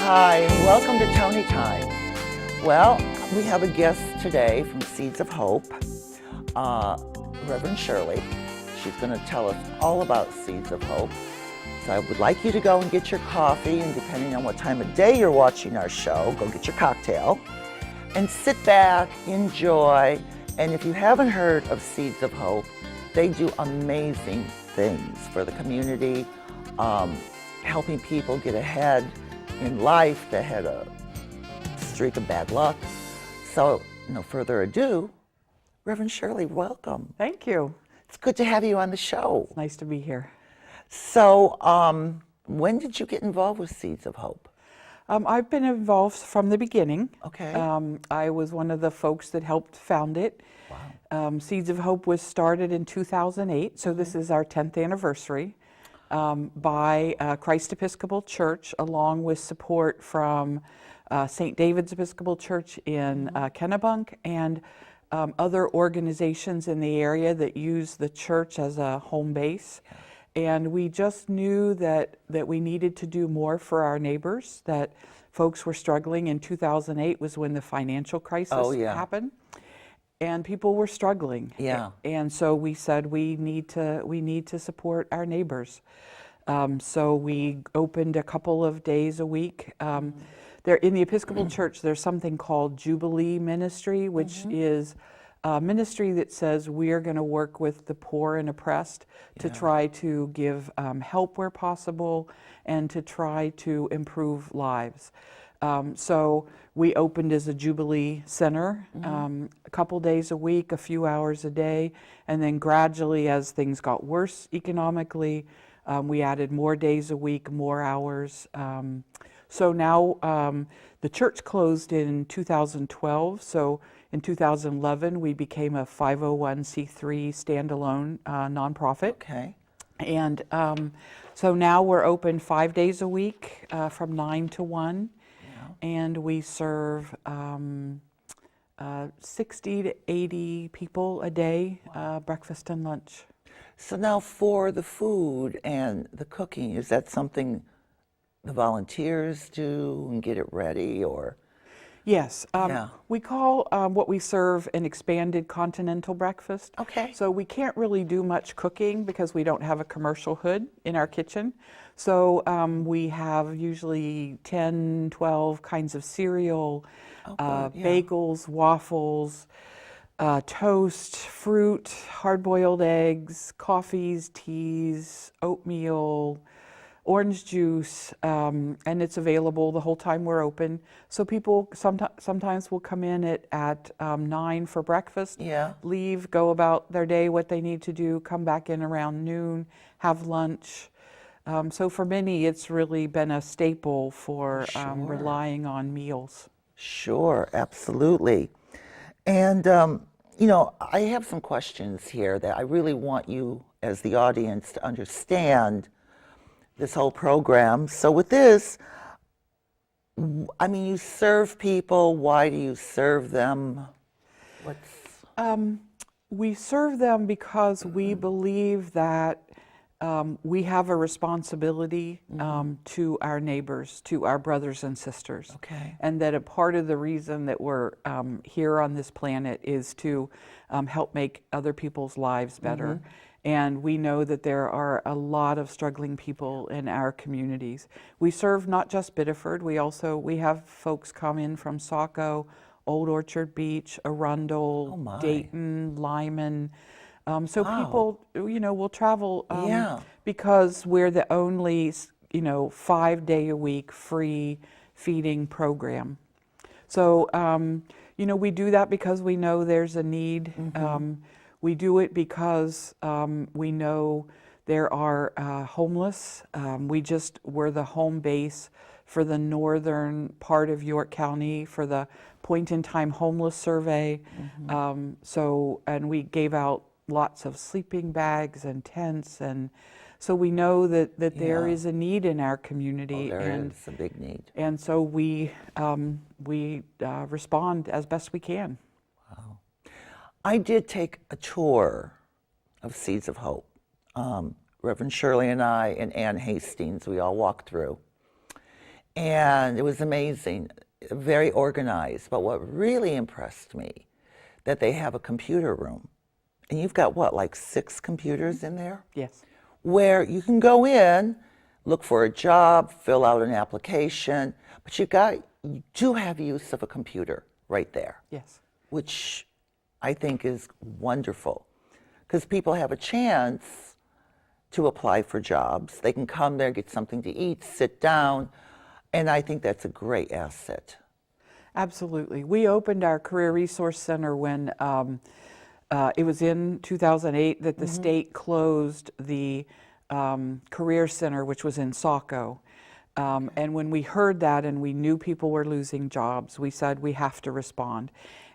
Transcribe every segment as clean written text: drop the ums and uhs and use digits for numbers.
Hi, and welcome to Toni Time. Well, we have a guest today from Seeds of Hope, Rev Shirley. She's going to tell us all about Seeds of Hope. So I would like you to go and get your coffee, and depending on what time of day you're watching our show, go get your cocktail and sit back, enjoy. And if you haven't heard of Seeds of Hope, they do amazing things for the community, helping people get ahead in life that had a streak of bad luck. So, no further ado, Rev Shirley, welcome. Thank you. It's good to have you on the show. Nice to be here. So, when did you get involved with Seeds of Hope? I've been involved from the beginning. Okay. I was one of the folks that helped found it. Wow. Seeds of Hope was started in 2008, so this is our 10th anniversary, by Christ Episcopal Church, along with support from St. David's Episcopal Church in Kennebunk and other organizations in the area that use the church as a home base. And we just knew that we needed to do more for our neighbors, that folks were struggling. In 2008 was when the financial crisis happened, and people were struggling. Yeah. And so we said we need to support our neighbors. So we opened a couple of days a week. There in the Episcopal Church, there's something called Jubilee Ministry, which is a ministry that says we're going to work with the poor and oppressed to try to give help where possible and to try to improve lives. So we opened as a Jubilee Center, a couple days a week, a few hours a day, and then gradually as things got worse economically, we added more days a week, more hours. So now the church closed in 2012, so in 2011 we became a 501c3 standalone nonprofit. Okay. And so now we're open 5 days a week from 9 to 1, and we serve 60 to 80 people a day, breakfast and lunch. So now for the food and the cooking, is that something the volunteers do and get it ready, or? Yes, we call what we serve an expanded continental breakfast. Okay. So we can't really do much cooking because we don't have a commercial hood in our kitchen. So we have usually 10, 12 kinds of cereal, bagels, waffles, toast, fruit, hard-boiled eggs, coffees, teas, oatmeal, orange juice, and it's available the whole time we're open. So people sometimes will come in at 9 for breakfast, leave, go about their day, what they need to do, come back in around noon, have lunch. So for many, it's really been a staple for relying on meals. Sure, absolutely. And, you know, I have some questions here that I really want you as the audience to understand this whole program. So with this, I mean, you serve people. Why do you serve them? We serve them because we believe that we have a responsibility to our neighbors, to our brothers and sisters. Okay. And that a part of the reason that we're here on this planet is to help make other people's lives better. And we know that there are a lot of struggling people in our communities. We serve not just Biddeford, we have folks come in from Saco, Old Orchard Beach, Arundel, Dayton, Lyman. So people, you know, will travel because we're the only, 5-day-a-week free feeding program. So, you know, we do that because we know there's a need. We do it because we know there are homeless. We're the home base for the northern part of York County for the Point in Time Homeless Survey. And we gave out lots of sleeping bags and tents, and so we know that there is a need in our community. There is a big need. And so we respond as best we can. Wow. I did take a tour of Seeds of Hope. Reverend Shirley and I and Ann Hastings, we all walked through. And it was amazing, very organized. But what really impressed me, that they have a computer room. And you've got what, like 6 computers in there? Yes. Where you can go in, look for a job, fill out an application, but you do have use of a computer right there. Yes. Which I think is wonderful, because people have a chance to apply for jobs. They can come there, get something to eat, sit down, and I think that's a great asset. Absolutely. We opened our Career Resource Center when it was in 2008 that the state closed the Career Center, which was in Saco. And when we heard that and we knew people were losing jobs, we said we have to respond.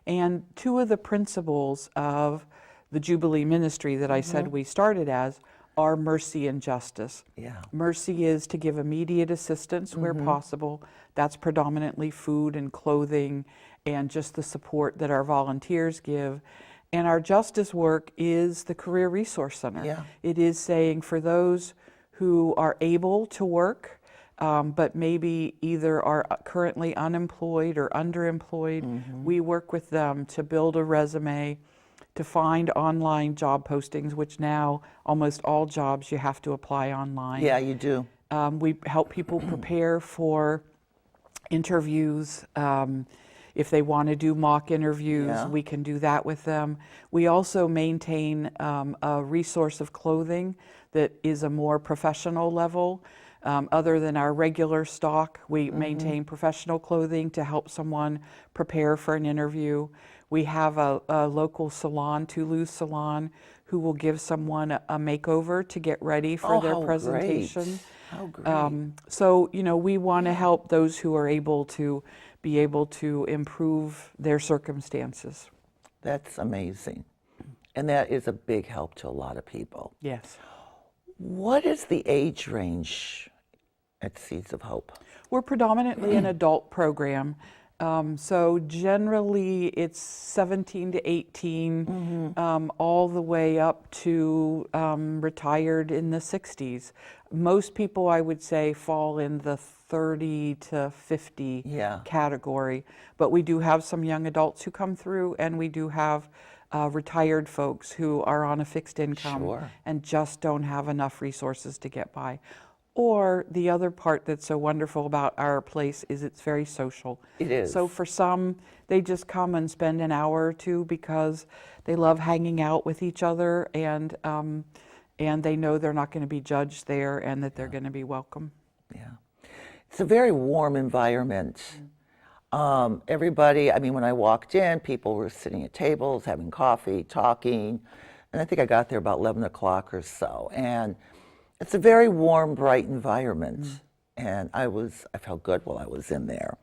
And 2 of the principles of the Jubilee Ministry that I said we started as are mercy and justice. Yeah. Mercy is to give immediate assistance where possible. That's predominantly food and clothing and just the support that our volunteers give. And our justice work is the Career Resource Center. Yeah. It is saying for those who are able to work, but maybe either are currently unemployed or underemployed, we work with them to build a resume, to find online job postings, which now almost all jobs you have to apply online. Yeah, you do. We help people prepare for interviews. If they want to do mock interviews, we can do that with them. We also maintain a resource of clothing that is a more professional level. Other than our regular stock, we maintain professional clothing to help someone prepare for an interview. We have a local salon, Toulouse Salon, who will give someone a makeover to get ready for their presentation. Great. How great. So, you know, we want to help those who are able to be able to improve their circumstances. That's amazing. And that is a big help to a lot of people. Yes. What is the age range at Seeds of Hope? We're predominantly an adult program. So generally it's 17 to 18, all the way up to retired in the 60s. Most people, I would say, fall in the 30 to 50 category, but we do have some young adults who come through, and we do have retired folks who are on a fixed income and just don't have enough resources to get by. Or the other part that's so wonderful about our place is it's very social. It is. So for some, they just come and spend an hour or 2 because they love hanging out with each other, and they know they're not going to be judged there and that they're going to be welcome. Yeah. It's a very warm environment. Everybody, I mean, when I walked in, people were sitting at tables, having coffee, talking, and I think I got there about 11 o'clock or so. And it's a very warm, bright environment, and I felt good while I was in there.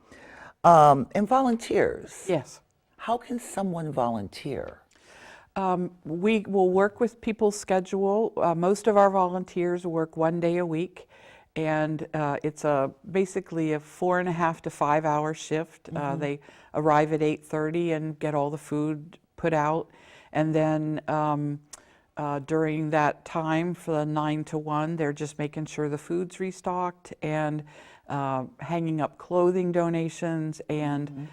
And volunteers. Yes. How can someone volunteer? We will work with people's schedule. Most of our volunteers work 1 day a week, and it's basically a 4.5 to 5 hour shift. They arrive at 8:30 and get all the food put out, and then during that time, for the 9 to 1, they're just making sure the food's restocked and hanging up clothing donations and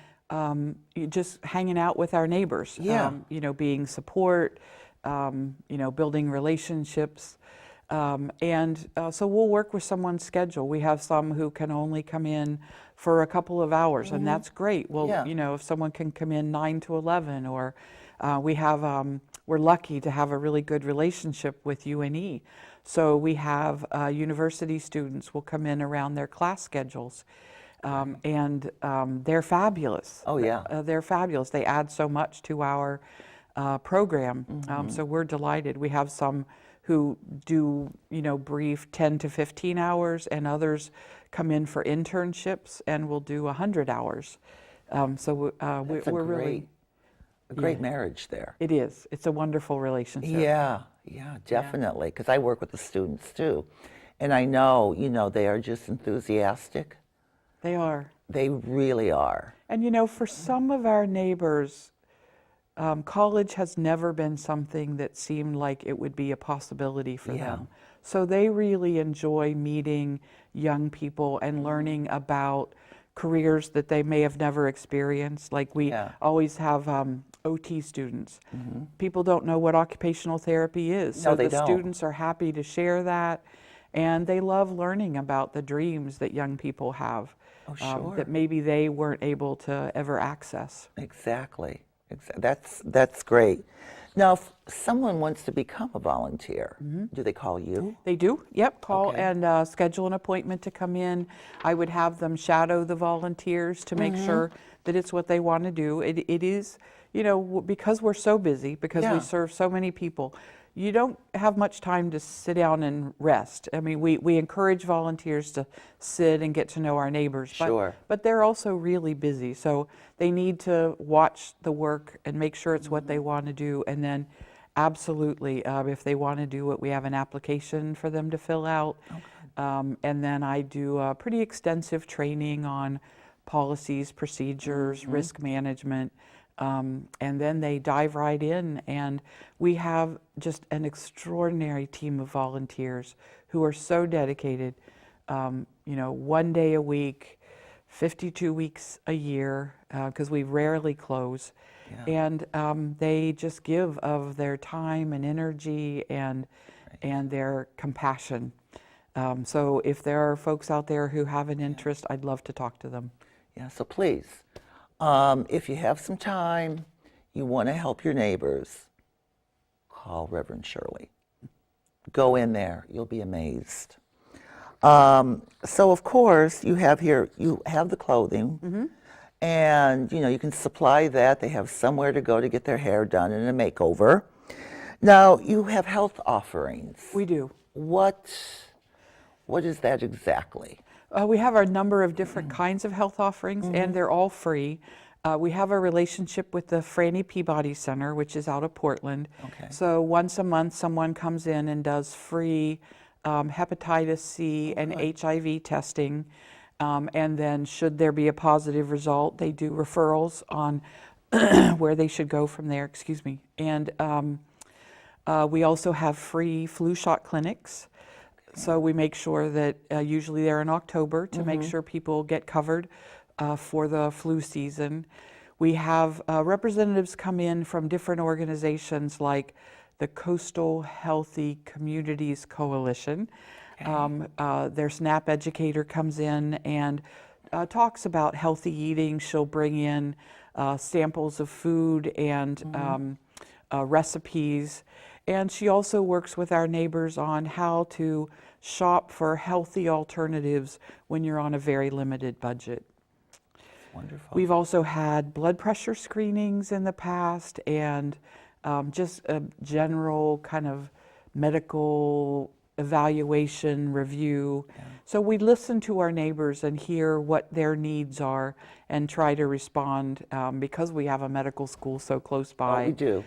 just hanging out with our neighbors. You know, being support, you know, building relationships. So we'll work with someone's schedule. We have some who can only come in for a couple of hours, and that's great. Well, you know, if someone can come in 9 to 11, or we're lucky to have a really good relationship with UNE. So we have university students will come in around their class schedules, and they're fabulous. Oh, yeah. They're fabulous. They add so much to our program. So we're delighted. We have some who do, you know, brief 10 to 15 hours, and others come in for internships and will do 100 hours. So we're really... A great marriage there. It is. It's a wonderful relationship. Yeah, definitely. Because I work with the students too. And I know, you know, they are just enthusiastic. They are. They really are. And, you know, for some of our neighbors, college has never been something that seemed like it would be a possibility for them. So they really enjoy meeting young people and learning about careers that they may have never experienced. Like we always have OT students. People don't know what occupational therapy is. No, So they the don't. students are happy to share that. And they love learning about the dreams that young people have that maybe they weren't able to ever access. Exactly. That's great. Now, if someone wants to become a volunteer, do they call you? They do, yep, call Okay. and schedule an appointment to come in. I would have them shadow the volunteers to make sure that it's what they want to do. It is, you know, because we're so busy, because we serve so many people, you don't have much time to sit down and rest. I mean, we encourage volunteers to sit and get to know our neighbors, but they're also really busy. So they need to watch the work and make sure it's what they want to do. And then absolutely, if they want to do it, we have an application for them to fill out. And then I do a pretty extensive training on policies, procedures, risk management. And then they dive right in, and we have just an extraordinary team of volunteers who are so dedicated, you know, 1 day a week, 52 weeks a year, because we rarely close. And they just give of their time and energy and their compassion. So if there are folks out there who have an interest, I'd love to talk to them. Yeah, so please, if you have some time, you want to help your neighbors, call Reverend Shirley. Go in there, you'll be amazed. So of course, you have the clothing, and you know, you can supply that. They have somewhere to go to get their hair done and a makeover. Now, you have health offerings. We do. What is that exactly? We have a number of different kinds of health offerings, and they're all free. We have a relationship with the Franny Peabody Center, which is out of Portland. So once a month, someone comes in and does free hepatitis C and HIV testing. And then should there be a positive result, they do referrals on where they should go from there, excuse me. And we also have free flu shot clinics. So we make sure that usually they're in October to make sure people get covered for the flu season. We have representatives come in from different organizations like the Coastal Healthy Communities Coalition. Their SNAP educator comes in and talks about healthy eating. She'll bring in samples of food and recipes. And she also works with our neighbors on how to shop for healthy alternatives when you're on a very limited budget. Wonderful. We've also had blood pressure screenings in the past and just a general kind of medical evaluation review. So we listen to our neighbors and hear what their needs are and try to respond because we have a medical school so close by. We do.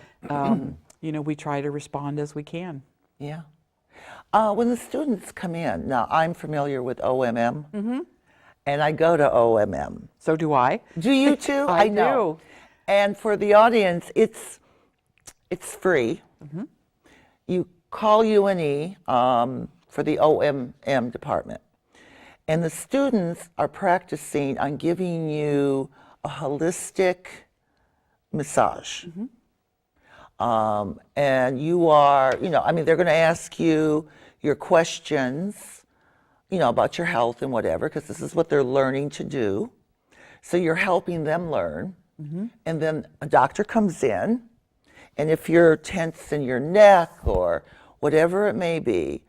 You know, we try to respond as we can. Yeah. When the students come in, now I'm familiar with OMM, and I go to OMM. So do I. Do you too? I know. do. And for the audience, it's free. You call UNE for the OMM department. And the students are practicing on giving you a holistic massage. And you are, you know, I mean, they're going to ask you your questions, you know, about your health and whatever, because this is what they're learning to do. So you're helping them learn. And then a doctor comes in, and if you're tense in your neck or whatever it may be,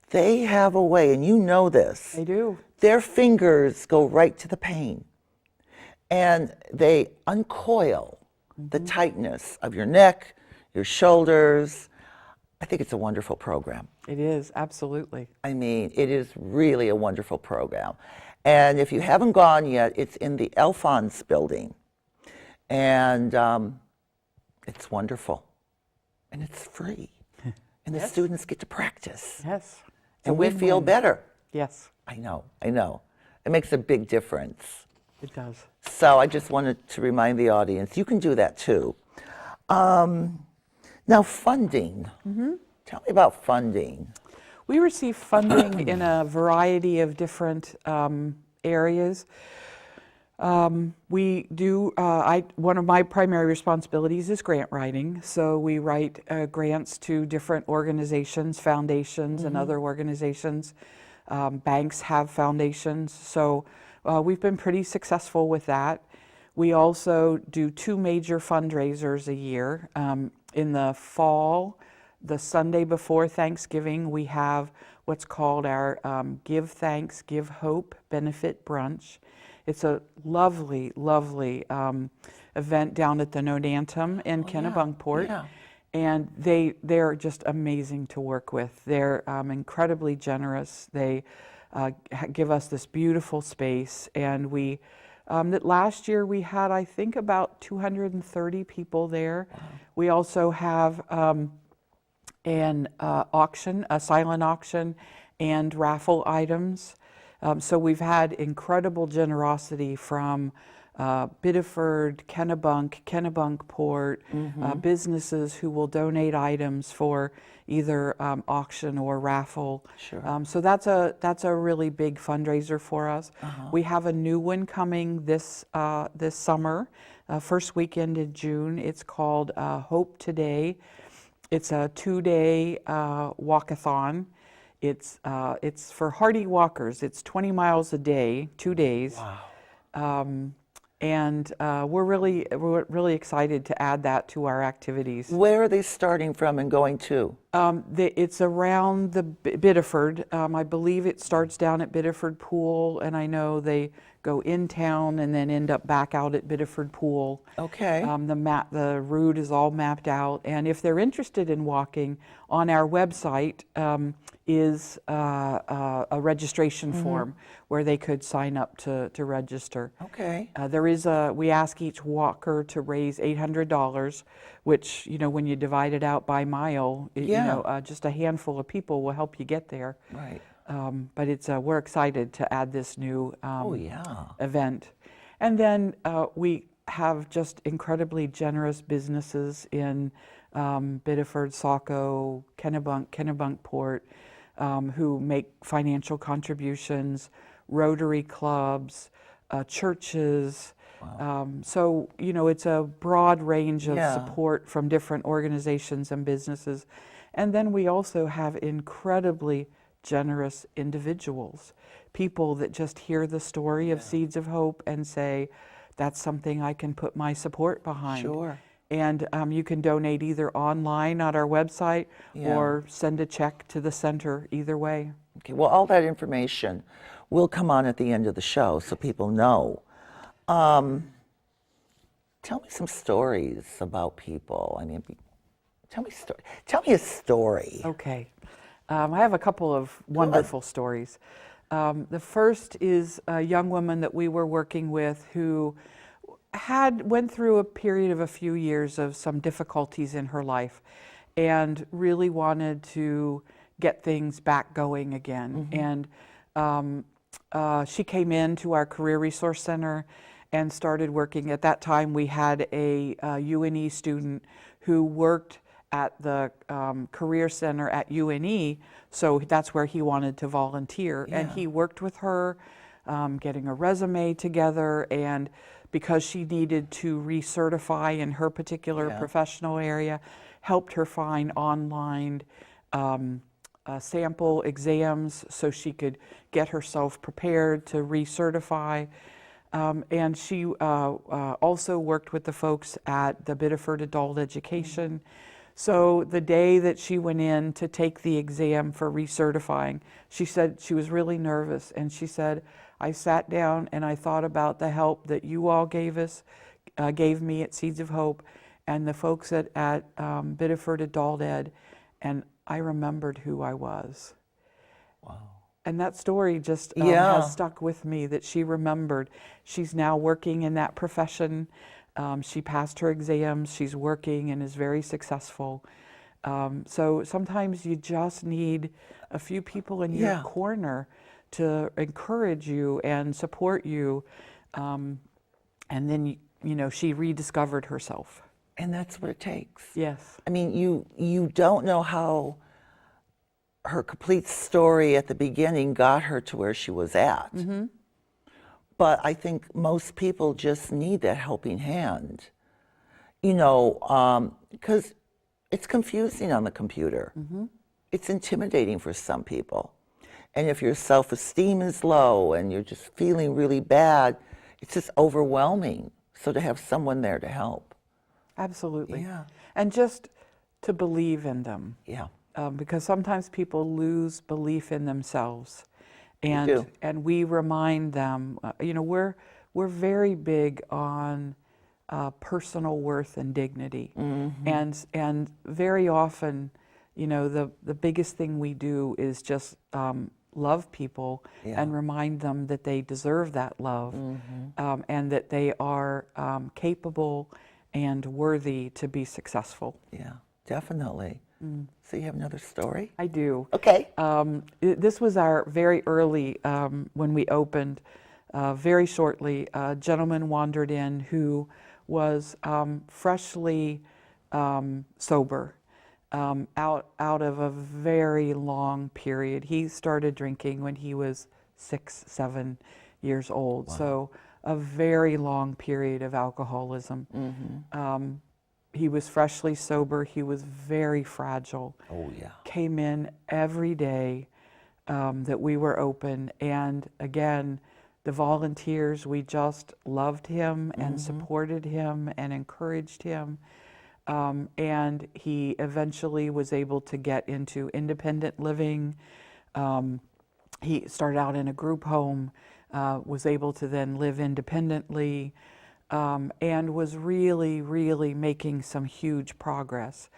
they have a way, and you know this. They do. Their fingers go right to the pain, and they uncoil the tightness of your neck, your shoulders. I think it's a wonderful program. It is, absolutely. I mean, it is really a wonderful program. And if you haven't gone yet, it's in the Alphonse building. And it's wonderful. And it's free. And the students get to practice. Yes. And we feel better. Yes. I know. It makes a big difference. It does. So I just wanted to remind the audience, you can do that too. Now funding. Tell me about funding. We receive funding in a variety of different areas. We do, one of my primary responsibilities is grant writing. So we write grants to different organizations, foundations, and other organizations. Banks have foundations. So we've been pretty successful with that. We also do 2 major fundraisers a year. In the fall, the Sunday before Thanksgiving, we have what's called our Give Thanks, Give Hope Benefit Brunch. It's a lovely, lovely event down at the Nonantum in Kennebunkport. Yeah. And they're just amazing to work with. They're incredibly generous. They give us this beautiful space. And we, last year we had, I think, about 230 people there. Wow. We also have an auction, a silent auction, and raffle items. So we've had incredible generosity from Biddeford, Kennebunkport, businesses who will donate items for either auction or raffle. Sure. So that's a really big fundraiser for us. We have a new one coming this summer, first weekend in June. It's called Hope Today. It's a 2-day walkathon. It's for hardy walkers. It's 20 miles a day, 2 days. Wow. And we're really excited to add that to our activities. Where are they starting from and going to? It's around the Biddeford. I believe it starts down at Biddeford Pool, and I know they go in town and then end up back out at Biddeford Pool. Okay. The route is all mapped out, and if they're interested in walking, on our website is a registration form where they could sign up to register. Okay. We ask each walker to raise $800, which, when you divide it out by mile, just a handful of people will help you get there. Right. But we're excited to add this new event. And then we have just incredibly generous businesses in Biddeford, Saco, Kennebunkport, who make financial contributions, Rotary clubs, churches. Wow. So, it's a broad range of Yeah. support from different organizations and businesses. And then we also have incredibly generous individuals, people that just hear the story of Seeds of Hope and say, that's something I can put my support behind. Sure. And you can donate either online on our website or send a check to the center, either way. Okay, well, all that information will come on at the end of the show so people know. Tell me some stories about people. I mean, tell me a story. Okay. I have a couple of wonderful stories. The first is a young woman that we were working with who went through a period of a few years of some difficulties in her life and really wanted to get things back going again. And she came into our Career Resource Center and started working. At that time, we had a UNE student who worked at the Career Center at UNE, so that's where he wanted to volunteer. And he worked with her, getting a resume together, and because she needed to recertify in her particular professional area, helped her find online sample exams so she could get herself prepared to recertify. And she also worked with the folks at the Biddeford Adult Education. So the day that she went in to take the exam for recertifying, she said she was really nervous, and she said, I sat down and I thought about the help that you all gave me at Seeds of Hope, and the folks at Biddeford Adult Ed, and I remembered who I was. Wow. And that story just has stuck with me, that she remembered. She's now working in that profession. She passed her exams, she's working and is very successful. So sometimes you just need a few people in your corner to encourage you and support you. And then, she rediscovered herself. And that's what it takes. Yes. I mean, you don't know her complete story at the beginning got her to where she was at. But I think most people just need that helping hand, you know, because it's confusing on the computer. It's intimidating for some people. And if your self-esteem is low and you're just feeling really bad, it's just overwhelming. So to have someone there to help. Absolutely. Yeah. And just to believe in them. Yeah. Because sometimes people lose belief in themselves. They do. And we remind them, you know, we're very big on personal worth and dignity. And very often, you know, the biggest thing we do is just love people and remind them that they deserve that love, and that they are capable and worthy to be successful. Yeah, definitely. So you have another story? I do. Okay. This was our very early, when we opened, very shortly, a gentleman wandered in who was freshly sober, out of a very long period. He started drinking when he was 6, 7 years old. Wow. So a very long period of alcoholism. He was freshly sober. He was very fragile. Oh, yeah. Came in every day that we were open. And again, the volunteers, we just loved him and supported him and encouraged him. And he eventually was able to get into independent living. He started out in a group home, was able to then live independently, and was really, really making some huge progress.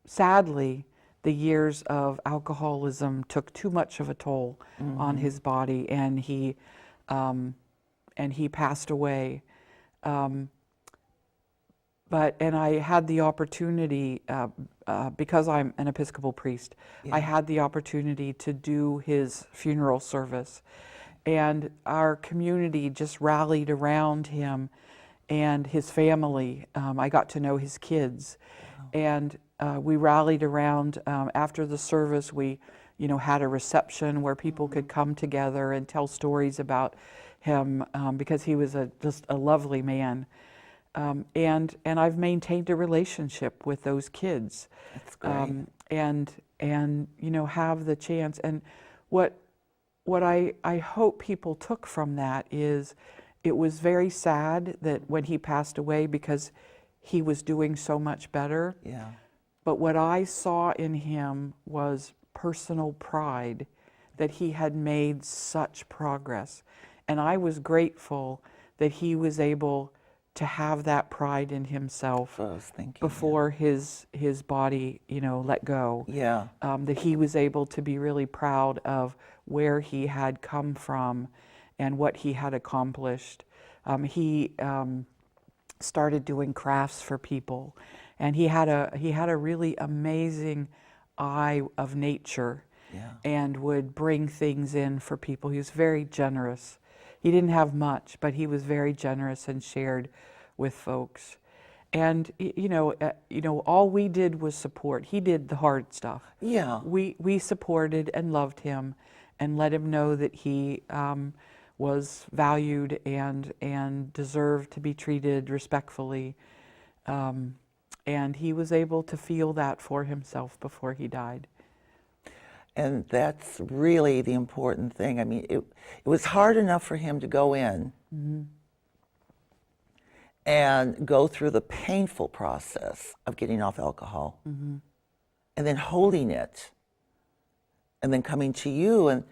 Sadly, the years of alcoholism took too much of a toll on his body, and he passed away. And I had the opportunity, because I'm an Episcopal priest, I had the opportunity to do his funeral service. And our community just rallied around him and his family. I got to know his kids. And we rallied around. After the service, we, you know, had a reception where people could come together and tell stories about him, because he was just a lovely man. And I've maintained a relationship with those kids. That's great. And you know, have the chance. And what I hope people took from that is, it was very sad that when he passed away, because he was doing so much better. Yeah. But what I saw in him was personal pride that he had made such progress. And I was grateful that he was able to have that pride in himself before his body, you know, let go. Yeah. That he was able to be really proud of where he had come from and what he had accomplished. He started doing crafts for people, and he had a really amazing eye of nature, and would bring things in for people. He was very generous. He didn't have much, but he was very generous and shared with folks. And you know, all we did was support. He did the hard stuff. Yeah. We supported and loved him, and let him know that he was valued and deserved to be treated respectfully. And he was able to feel that for himself before he died. And that's really the important thing. I mean, it was hard enough for him to go in and go through the painful process of getting off alcohol, and then holding it, and then coming to you, and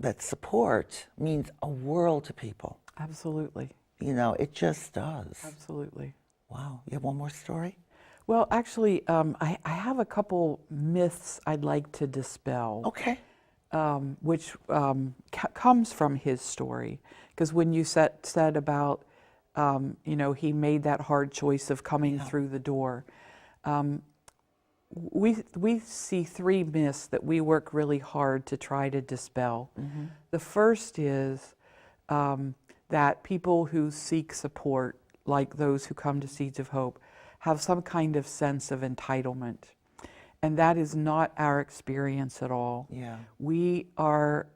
that support means a world to people. Absolutely. You know, it just does. Absolutely. Wow. You have one more story? Well, actually, I have a couple myths I'd like to dispel. Okay. Which comes from his story. Because when you said about, you know, he made that hard choice of coming through the door, we see 3 myths that we work really hard to try to dispel. The first is that people who seek support, like those who come to Seeds of Hope, have some kind of sense of entitlement. And that is not our experience at all. Yeah. We are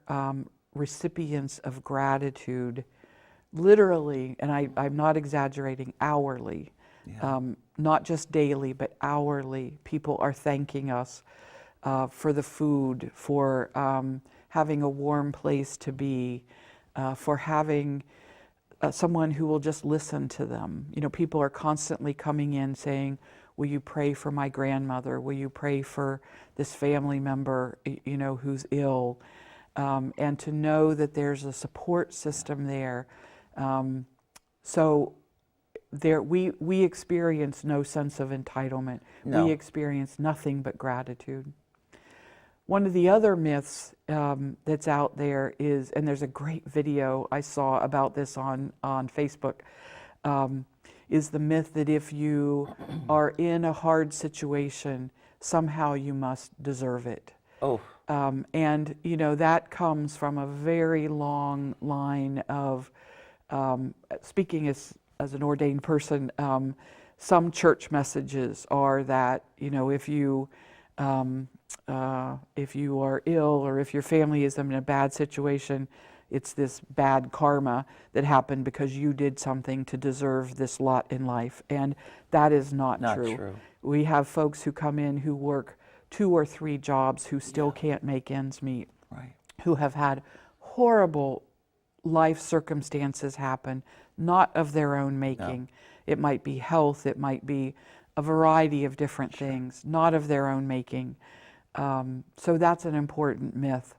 recipients of gratitude, literally, and I'm not exaggerating, hourly. Yeah. Not just daily, but hourly. People are thanking us for the food, for having a warm place to be, for having someone who will just listen to them. You know, people are constantly coming in saying, will you pray for my grandmother? Will you pray for this family member, you know, who's ill? And to know that there's a support system there. So there, we experience no sense of entitlement. No. We experience nothing but gratitude. One of the other myths that's out there is, and there's a great video I saw about this on Facebook, is the myth that if you are in a hard situation, somehow you must deserve it. Oh. And, you know, that comes from a very long line of, speaking as an ordained person, some church messages are that, you know, if you are ill or if your family is in a bad situation, it's this bad karma that happened because you did something to deserve this lot in life. And that is not true. We have folks who come in who work 2 or 3 jobs who still can't make ends meet, Right. who have had horrible life circumstances happen, not of their own making. No. It might be health, it might be a variety of different things, not of their own making. So that's an important myth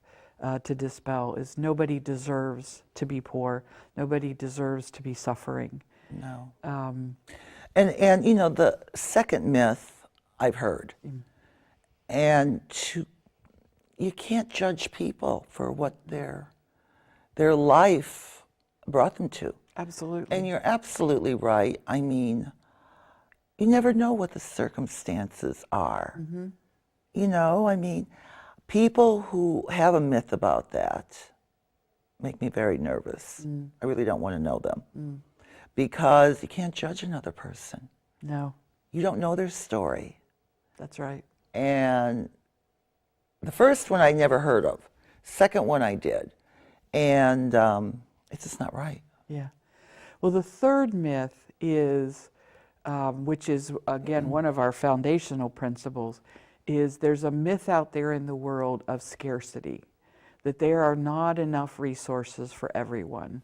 to dispel, is nobody deserves to be poor. Nobody deserves to be suffering. No. And you know, the second myth I've heard, and you can't judge people for what their life brought them to. Absolutely. And you're absolutely right. I mean, you never know what the circumstances are. Mm-hmm. You know, I mean, people who have a myth about that make me very nervous. I really don't want to know them because you can't judge another person. No. You don't know their story. That's right. And the first one I never heard of. Second one I did. And it's just not right. Yeah. Well, the third myth is, which is, again, one of our foundational principles, is there's a myth out there in the world of scarcity, that there are not enough resources for everyone.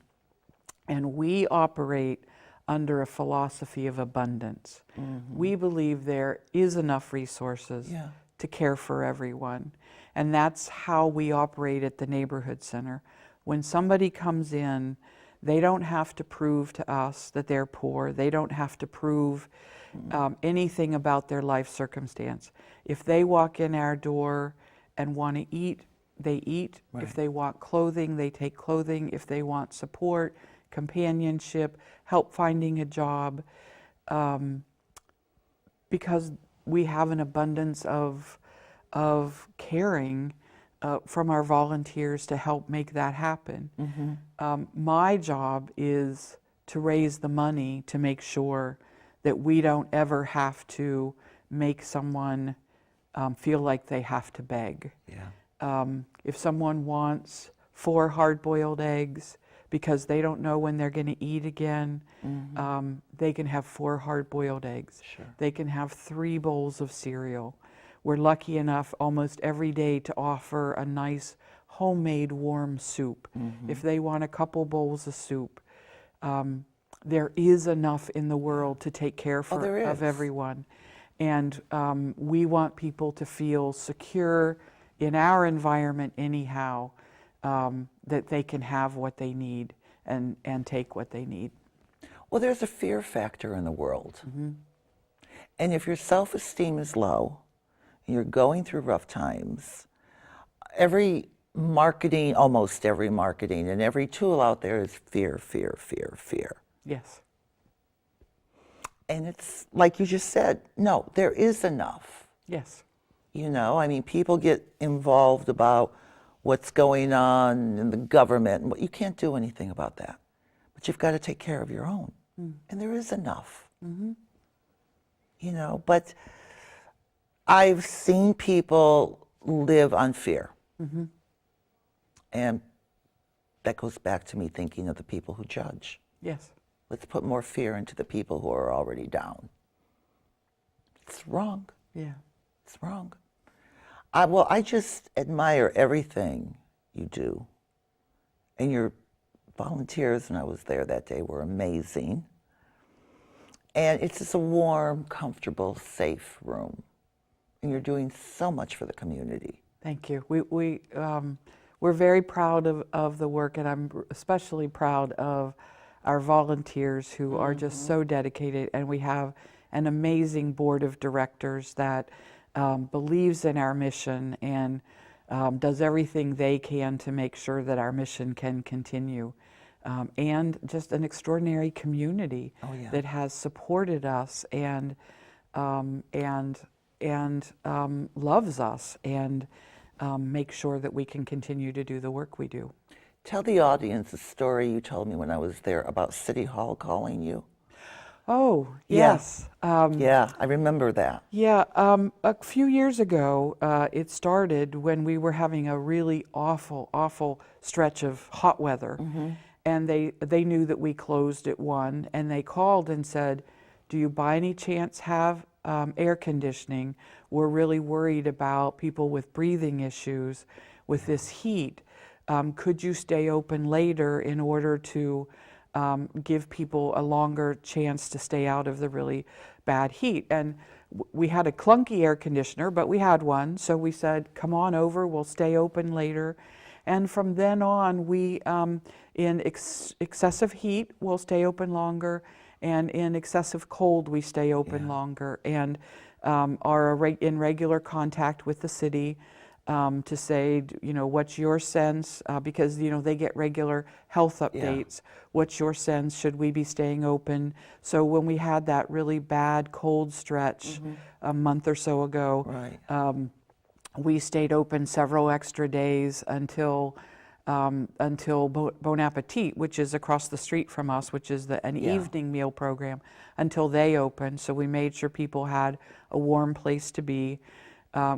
And we operate under a philosophy of abundance. We believe there is enough resources to care for everyone. And that's how we operate at the neighborhood center. When somebody comes in, they don't have to prove to us that they're poor. They don't have to prove anything about their life circumstance. If they walk in our door and want to eat, they eat. Right. If they want clothing, they take clothing. If they want support, companionship, help finding a job, because we have an abundance of caring from our volunteers to help make that happen. My job is to raise the money to make sure that we don't ever have to make someone feel like they have to beg. If someone wants 4 hard-boiled eggs because they don't know when they're going to eat again, they can have 4 hard-boiled eggs. They can have 3 bowls of cereal. We're lucky enough almost every day to offer a nice homemade warm soup. If they want a couple bowls of soup, there is enough in the world to take care of everyone. And we want people to feel secure in our environment anyhow, that they can have what they need and take what they need. Well, there's a fear factor in the world. And if your self-esteem is low, and you're going through rough times, almost every marketing and every tool out there is fear, fear, fear, fear. Yes. And it's like you just said, no, there is enough. Yes. You know, I mean, people get involved about what's going on in the government, and you can't do anything about that. But you've got to take care of your own. And there is enough. you know, but I've seen people live on fear. And that goes back to me thinking of the people who judge. Yes. Let's put more fear into the people who are already down. It's wrong. Yeah. It's wrong. Well, I just admire everything you do. And your volunteers, when I was there that day, were amazing. And it's just a warm, comfortable, safe room. And you're doing so much for the community. Thank you. We're very proud of the work, and I'm especially proud of our volunteers who are just so dedicated, and we have an amazing board of directors that believes in our mission and does everything they can to make sure that our mission can continue. And just an extraordinary community that has supported us and loves us and make sure that we can continue to do the work we do. Tell the audience the story you told me when I was there about City Hall calling you. Oh, yes. Yeah, I remember that. Yeah, a few years ago, it started when we were having a really awful stretch of hot weather. And they knew that we closed at 1, and they called and said, do you by any chance have air conditioning? We're really worried about people with breathing issues with this heat. Could you stay open later in order to give people a longer chance to stay out of the really bad heat? And we had a clunky air conditioner, but we had one. So we said, come on over, we'll stay open later. And from then on, we, in excessive heat, we'll stay open longer. And in excessive cold, we stay open longer. And are in regular contact with the city to say, you know, what's your sense? Because, you know, they get regular health updates. What's your sense? Should we be staying open? So when we had that really bad cold stretch a month or so ago, we stayed open several extra days until Bon Appetit, which is across the street from us, which is an evening meal program, until they opened. So we made sure people had a warm place to be.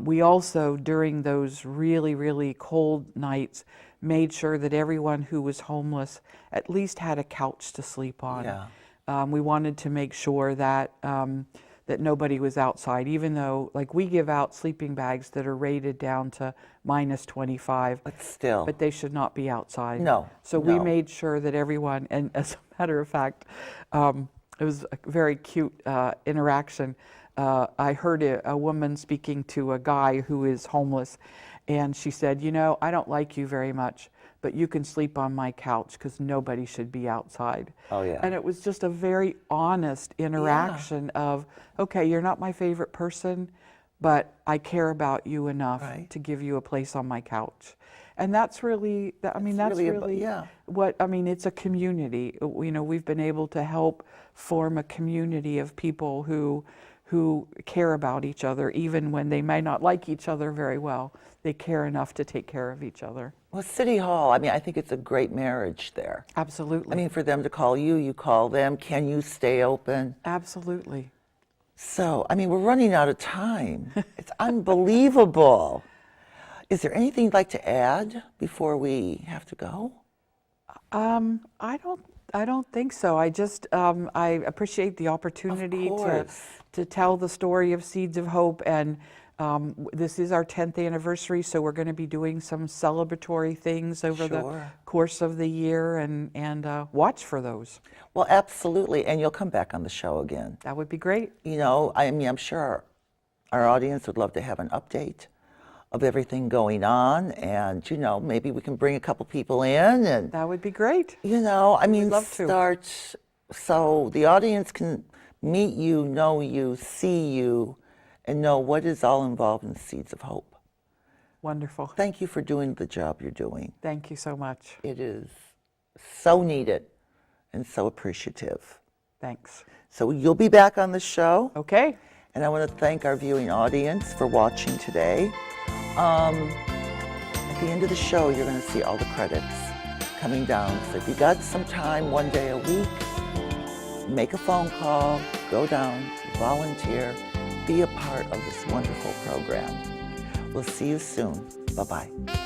We also, during those really, really cold nights, made sure that everyone who was homeless at least had a couch to sleep on. We wanted to make sure that that nobody was outside, even though, like, we give out sleeping bags that are rated down to -25. But still. But they should not be outside. No. So we made sure that everyone, and as a matter of fact, it was a very cute interaction. I heard a woman speaking to a guy who is homeless, and she said, you know, I don't like you very much, but you can sleep on my couch because nobody should be outside. Oh, yeah. And it was just a very honest interaction of, okay, you're not my favorite person, but I care about you enough to give you a place on my couch. And that's really, I mean, that's really what, I mean, it's a community. You know, we've been able to help form a community of people who care about each other, even when they may not like each other very well. They care enough to take care of each other. Well, City Hall, I mean, I think it's a great marriage there. Absolutely. I mean, for them to call you, you call them. Can you stay open? Absolutely. So, I mean, we're running out of time. It's unbelievable. Is there anything you'd like to add before we have to go? I don't think so. I just I appreciate the opportunity to tell the story of Seeds of Hope, and this is our 10th anniversary, so we're going to be doing some celebratory things over the course of the year, and watch for those. Well, absolutely, and you'll come back on the show again. That would be great. You know, I mean, I'm sure our audience would love to have an update of everything going on, and, you know, maybe we can bring a couple people in, and that would be great. You know, I mean, love start to. So the audience can meet you, know you, see you, and know what is all involved in Seeds of Hope. Wonderful. Thank you for doing the job you're doing. Thank you so much. It is so needed and so appreciative. Thanks. So you'll be back on the show. Okay. And I want to thank our viewing audience for watching today. At the end of the show, you're going to see all the credits coming down. So if you got some time, one day a week, make a phone call, go down, volunteer, be a part of this wonderful program. We'll see you soon. Bye-bye.